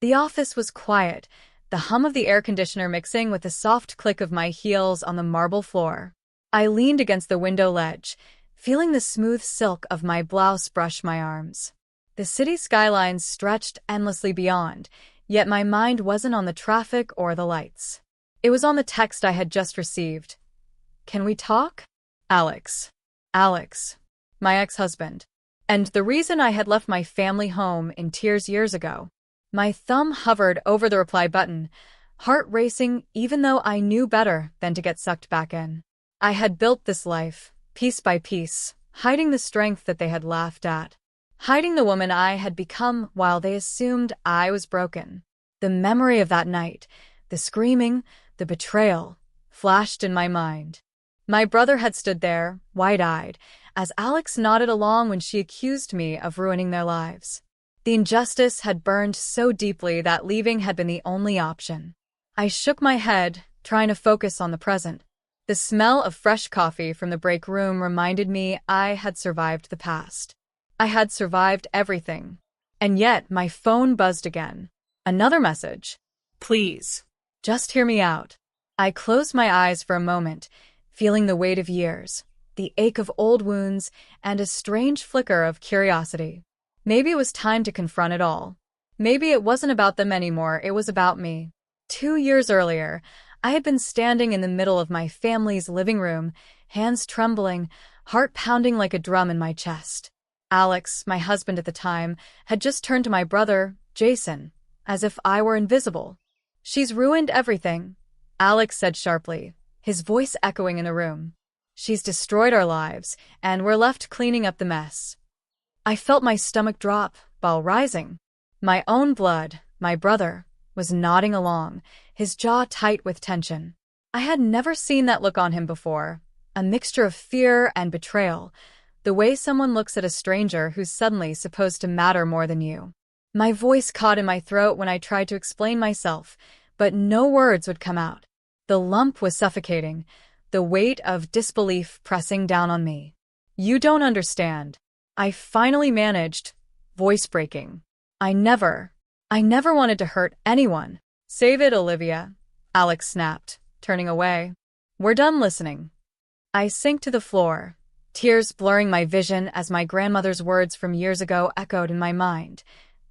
The office was quiet, the hum of the air conditioner mixing with the soft click of my heels on the marble floor. I leaned against the window ledge, feeling the smooth silk of my blouse brush my arms. The city skylines stretched endlessly beyond, yet my mind wasn't on the traffic or the lights. It was on the text I had just received. "Can we talk?" Alex. Alex. My ex-husband. And the reason I had left my family home in tears years ago. My thumb hovered over the reply button, heart racing even though I knew better than to get sucked back in. I had built this life, piece by piece, hiding the strength that they had laughed at, hiding the woman I had become while they assumed I was broken. The memory of that night, the screaming, the betrayal, flashed in my mind. My brother had stood there, wide-eyed, as Alex nodded along when she accused me of ruining their lives. The injustice had burned so deeply that leaving had been the only option. I shook my head, trying to focus on the present. The smell of fresh coffee from the break room reminded me I had survived the past. I had survived everything. And yet my phone buzzed again. Another message. "Please, just hear me out." I closed my eyes for a moment, feeling the weight of years, the ache of old wounds, and a strange flicker of curiosity. Maybe it was time to confront it all. Maybe it wasn't about them anymore, it was about me. 2 years earlier, I had been standing in the middle of my family's living room, hands trembling, heart pounding like a drum in my chest. Alex, my husband at the time, had just turned to my brother, Jason, as if I were invisible. "She's ruined everything," Alex said sharply, his voice echoing in the room. "She's destroyed our lives, and we're left cleaning up the mess." I felt my stomach drop while rising. My own blood, my brother, was nodding along, his jaw tight with tension. I had never seen that look on him before, a mixture of fear and betrayal, the way someone looks at a stranger who's suddenly supposed to matter more than you. My voice caught in my throat when I tried to explain myself, but no words would come out. The lump was suffocating, the weight of disbelief pressing down on me. "You don't understand," I finally managed, voice breaking. I never wanted to hurt anyone." "Save it, Olivia," Alex snapped, turning away. "We're done listening." I sank to the floor, tears blurring my vision as my grandmother's words from years ago echoed in my mind.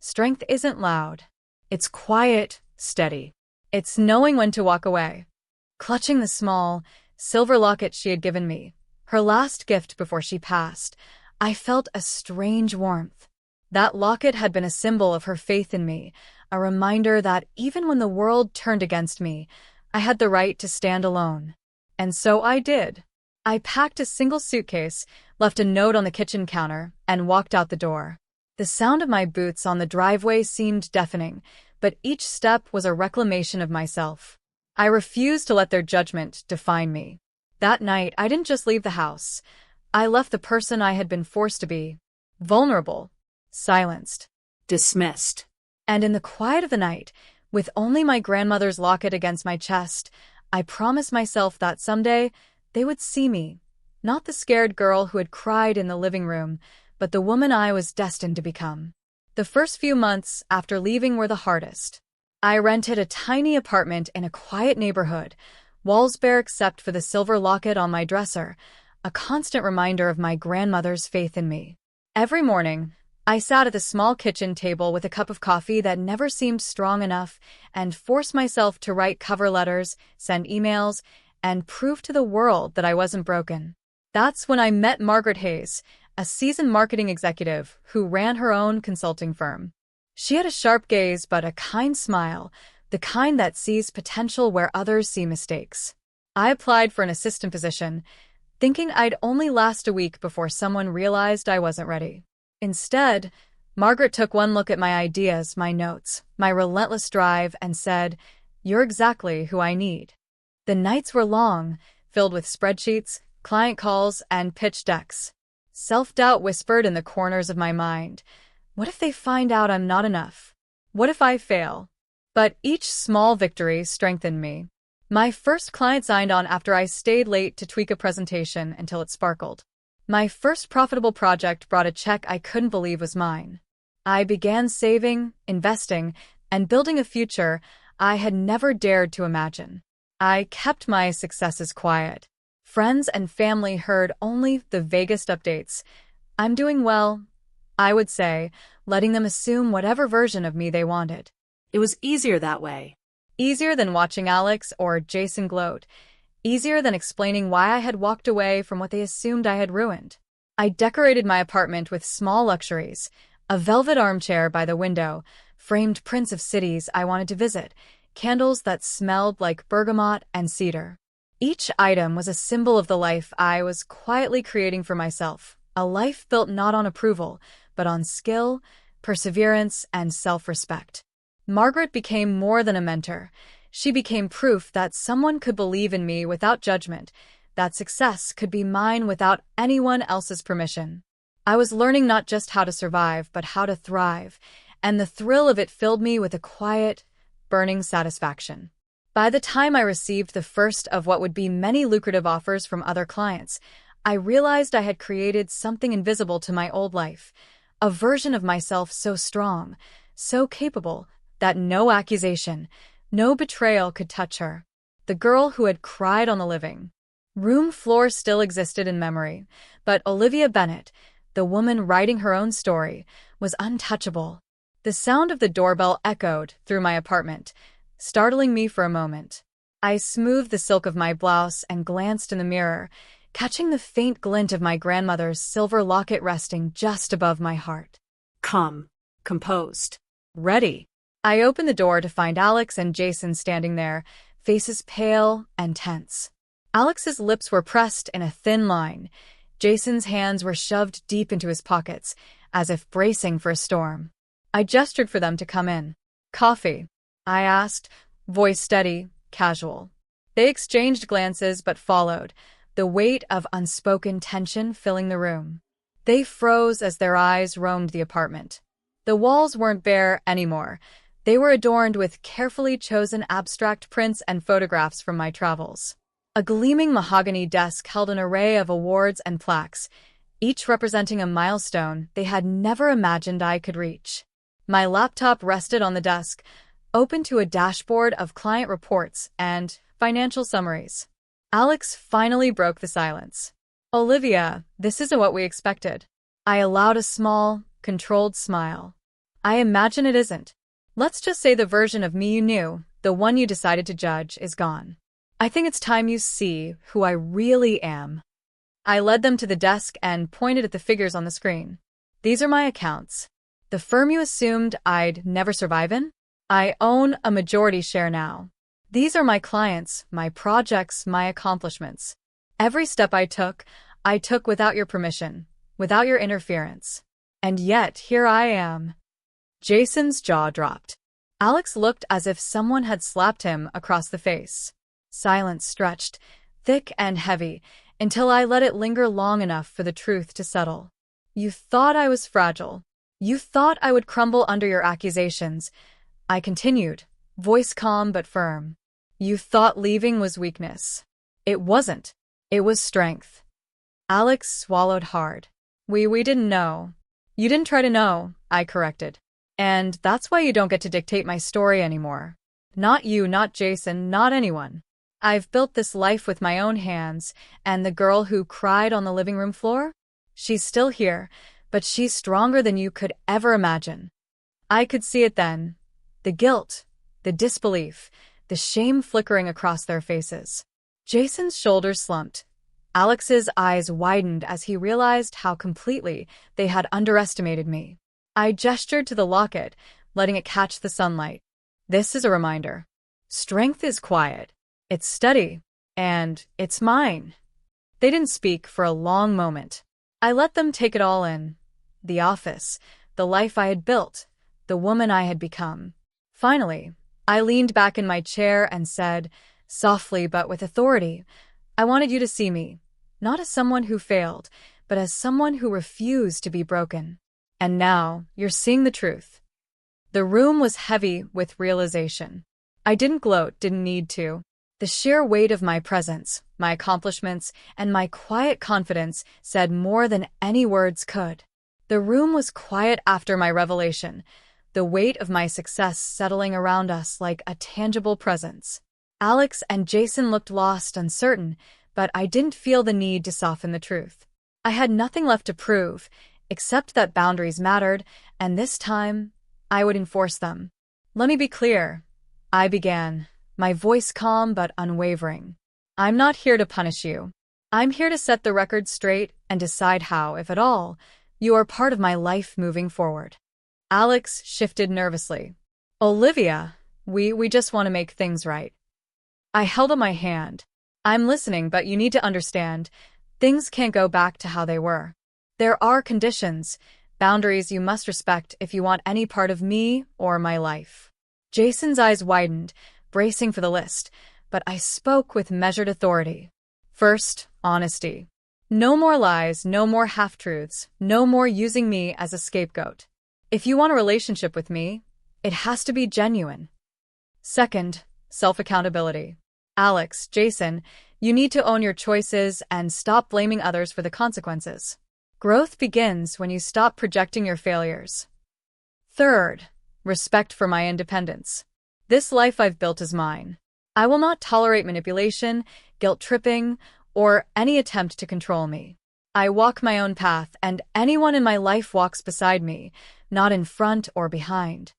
Strength isn't loud. It's quiet, steady. It's knowing when to walk away. Clutching the small, silver locket she had given me, her last gift before she passed, I felt a strange warmth. That locket had been a symbol of her faith in me, a reminder that even when the world turned against me, I had the right to stand alone. And so I did. I packed a single suitcase, left a note on the kitchen counter, and walked out the door. The sound of my boots on the driveway seemed deafening, but each step was a reclamation of myself. I refused to let their judgment define me. That night, I didn't just leave the house. I left the person I had been forced to be. Vulnerable. Silenced. Dismissed. And in the quiet of the night, with only my grandmother's locket against my chest, I promised myself that someday they would see me, not the scared girl who had cried in the living room, but the woman I was destined to become. The first few months after leaving were the hardest. I rented a tiny apartment in a quiet neighborhood, walls bare except for the silver locket on my dresser, a constant reminder of my grandmother's faith in me. Every morning, I sat at the small kitchen table with a cup of coffee that never seemed strong enough and forced myself to write cover letters, send emails, and prove to the world that I wasn't broken. That's when I met Margaret Hayes, a seasoned marketing executive who ran her own consulting firm. She had a sharp gaze but a kind smile, the kind that sees potential where others see mistakes. I applied for an assistant position, thinking I'd only last a week before someone realized I wasn't ready. Instead, Margaret took one look at my ideas, my notes, my relentless drive, and said, "You're exactly who I need." The nights were long, filled with spreadsheets, client calls, and pitch decks. Self-doubt whispered in the corners of my mind. What if they find out I'm not enough? What if I fail? But each small victory strengthened me. My first client signed on after I stayed late to tweak a presentation until it sparkled. My first profitable project brought a check I couldn't believe was mine. I began saving, investing, and building a future I had never dared to imagine. I kept my successes quiet. Friends and family heard only the vaguest updates. I'm doing well, I would say, letting them assume whatever version of me they wanted. It was easier that way. Easier than watching Alex or Jason gloat. Easier than explaining why I had walked away from what they assumed I had ruined. I decorated my apartment with small luxuries, a velvet armchair by the window, framed prints of cities I wanted to visit, candles that smelled like bergamot and cedar. Each item was a symbol of the life I was quietly creating for myself, a life built not on approval, but on skill, perseverance, and self-respect. Margaret became more than a mentor. She became proof that someone could believe in me without judgment, that success could be mine without anyone else's permission. I was learning not just how to survive, but how to thrive, and the thrill of it filled me with a quiet, burning satisfaction. By the time I received the first of what would be many lucrative offers from other clients, I realized I had created something invisible to my old life, a version of myself so strong, so capable, that no accusation, no betrayal could touch her. The girl who had cried on the living room floor still existed in memory, but Olivia Bennett, the woman writing her own story, was untouchable. The sound of the doorbell echoed through my apartment, startling me for a moment. I smoothed the silk of my blouse and glanced in the mirror, catching the faint glint of my grandmother's silver locket resting just above my heart. Calm, composed. Ready. I opened the door to find Alex and Jason standing there, faces pale and tense. Alex's lips were pressed in a thin line. Jason's hands were shoved deep into his pockets, as if bracing for a storm. I gestured for them to come in. Coffee? I asked, voice steady, casual. They exchanged glances but followed, the weight of unspoken tension filling the room. They froze as their eyes roamed the apartment. The walls weren't bare anymore. They were adorned with carefully chosen abstract prints and photographs from my travels. A gleaming mahogany desk held an array of awards and plaques, each representing a milestone they had never imagined I could reach. My laptop rested on the desk, open to a dashboard of client reports and financial summaries. Alex finally broke the silence. Olivia, this isn't what we expected. I allowed a small, controlled smile. I imagine it isn't. Let's just say the version of me you knew, the one you decided to judge, is gone. I think it's time you see who I really am. I led them to the desk and pointed at the figures on the screen. These are my accounts. The firm you assumed I'd never survive in? I own a majority share now. These are my clients, my projects, my accomplishments. Every step I took without your permission, without your interference. And yet, here I am. Jason's jaw dropped. Alex looked as if someone had slapped him across the face. Silence stretched, thick and heavy, until I let it linger long enough for the truth to settle. You thought I was fragile. You thought I would crumble under your accusations. I continued, voice calm but firm. You thought leaving was weakness. It wasn't. It was strength. Alex swallowed hard. We didn't know. You didn't try to know, I corrected. And that's why you don't get to dictate my story anymore. Not you, not Jason, not anyone. I've built this life with my own hands, and the girl who cried on the living room floor? She's still here, but she's stronger than you could ever imagine. I could see it then. The guilt, the disbelief, the shame flickering across their faces. Jason's shoulders slumped. Alex's eyes widened as he realized how completely they had underestimated me. I gestured to the locket, letting it catch the sunlight. This is a reminder. Strength is quiet. It's steady. And it's mine. They didn't speak for a long moment. I let them take it all in. The office, the life I had built, the woman I had become. Finally, I leaned back in my chair and said, softly but with authority, I wanted you to see me, not as someone who failed, but as someone who refused to be broken. And now, you're seeing the truth. The room was heavy with realization. I didn't gloat, didn't need to. The sheer weight of my presence, my accomplishments, and my quiet confidence said more than any words could. The room was quiet after my revelation, the weight of my success settling around us like a tangible presence. Alex and Jason looked lost, uncertain, but I didn't feel the need to soften the truth. I had nothing left to prove, except that boundaries mattered, and this time, I would enforce them. "Let me be clear," I began, my voice calm but unwavering. "I'm not here to punish you. I'm here to set the record straight and decide how, if at all, you are part of my life moving forward." Alex shifted nervously. "Olivia, we just want to make things right." I held up my hand. "I'm listening, but you need to understand, things can't go back to how they were. There are conditions, boundaries you must respect if you want any part of me or my life." Jason's eyes widened, bracing for the list, but I spoke with measured authority. First, honesty. No more lies, no more half-truths, no more using me as a scapegoat. If you want a relationship with me, it has to be genuine. Second, self-accountability. Alex, Jason, you need to own your choices and stop blaming others for the consequences. Growth begins when you stop projecting your failures. Third, respect for my independence. This life I've built is mine. I will not tolerate manipulation, guilt-tripping, or any attempt to control me. I walk my own path, and anyone in my life walks beside me, not in front or behind.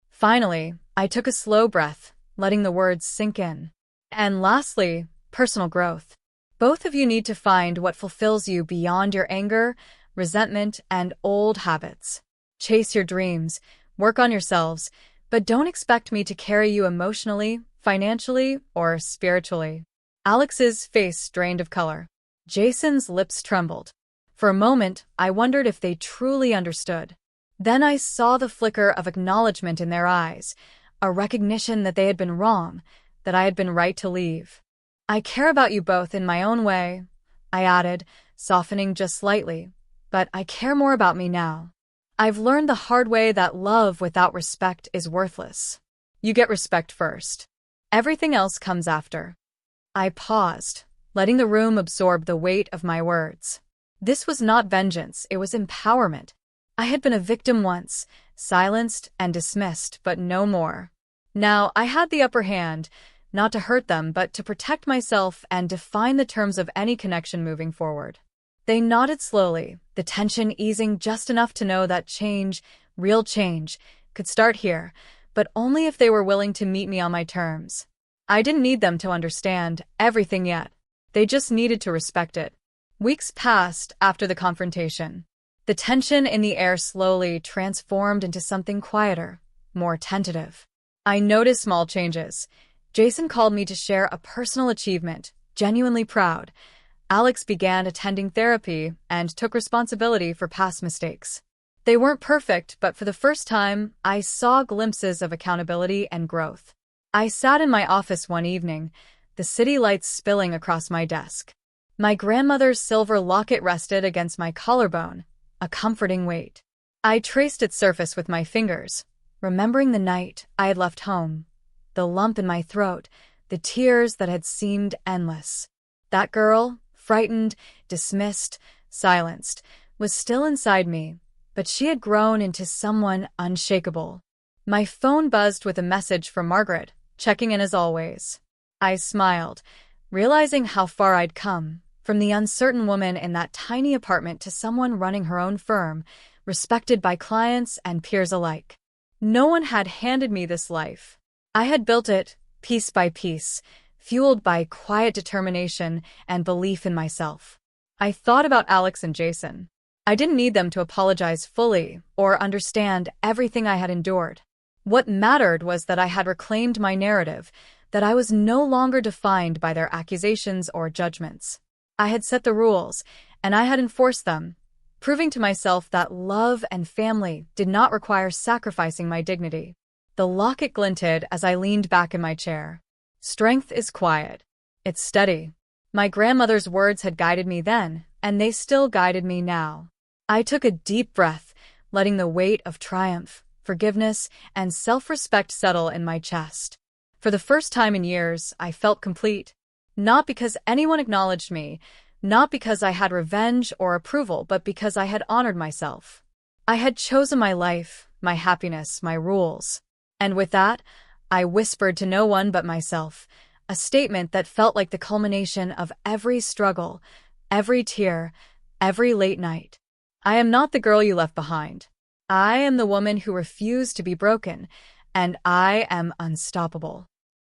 Finally, I took a slow breath, letting the words sink in. And lastly, personal growth. Both of you need to find what fulfills you beyond your anger, resentment, and old habits. Chase your dreams, work on yourselves, but don't expect me to carry you emotionally, financially, or spiritually. Alex's face drained of color. Jason's lips trembled. For a moment, I wondered if they truly understood. Then I saw the flicker of acknowledgement in their eyes, a recognition that they had been wrong, that I had been right to leave. "I care about you both in my own way," I added, softening just slightly, "but I care more about me now. I've learned the hard way that love without respect is worthless. You get respect first. Everything else comes after." I paused, letting the room absorb the weight of my words. This was not vengeance, it was empowerment. I had been a victim once, silenced and dismissed, but no more. Now I had the upper hand, not to hurt them, but to protect myself and define the terms of any connection moving forward. They nodded slowly, the tension easing just enough to know that change, real change, could start here, but only if they were willing to meet me on my terms. I didn't need them to understand everything yet. They just needed to respect it. Weeks passed after the confrontation. The tension in the air slowly transformed into something quieter, more tentative. I noticed small changes. Jason called me to share a personal achievement, genuinely proud. Alex began attending therapy and took responsibility for past mistakes. They weren't perfect, but for the first time, I saw glimpses of accountability and growth. I sat in my office one evening, the city lights spilling across my desk. My grandmother's silver locket rested against my collarbone, a comforting weight. I traced its surface with my fingers, remembering the night I had left home, the lump in my throat, the tears that had seemed endless. That girl, frightened, dismissed, silenced, was still inside me, but she had grown into someone unshakable. My phone buzzed with a message from Margaret, checking in as always. I smiled, realizing how far I'd come, from the uncertain woman in that tiny apartment to someone running her own firm, respected by clients and peers alike. No one had handed me this life. I had built it, piece by piece, fueled by quiet determination and belief in myself. I thought about Alex and Jason. I didn't need them to apologize fully or understand everything I had endured. What mattered was that I had reclaimed my narrative, that I was no longer defined by their accusations or judgments. I had set the rules, and I had enforced them, proving to myself that love and family did not require sacrificing my dignity. The locket glinted as I leaned back in my chair. Strength is quiet. It's steady. My grandmother's words had guided me then, and they still guided me now. I took a deep breath, letting the weight of triumph, forgiveness, and self-respect settle in my chest. For the first time in years, I felt complete. Not because anyone acknowledged me, not because I had revenge or approval, but because I had honored myself. I had chosen my life, my happiness, my rules. And with that, I whispered to no one but myself, a statement that felt like the culmination of every struggle, every tear, every late night. I am not the girl you left behind. I am the woman who refused to be broken, and I am unstoppable.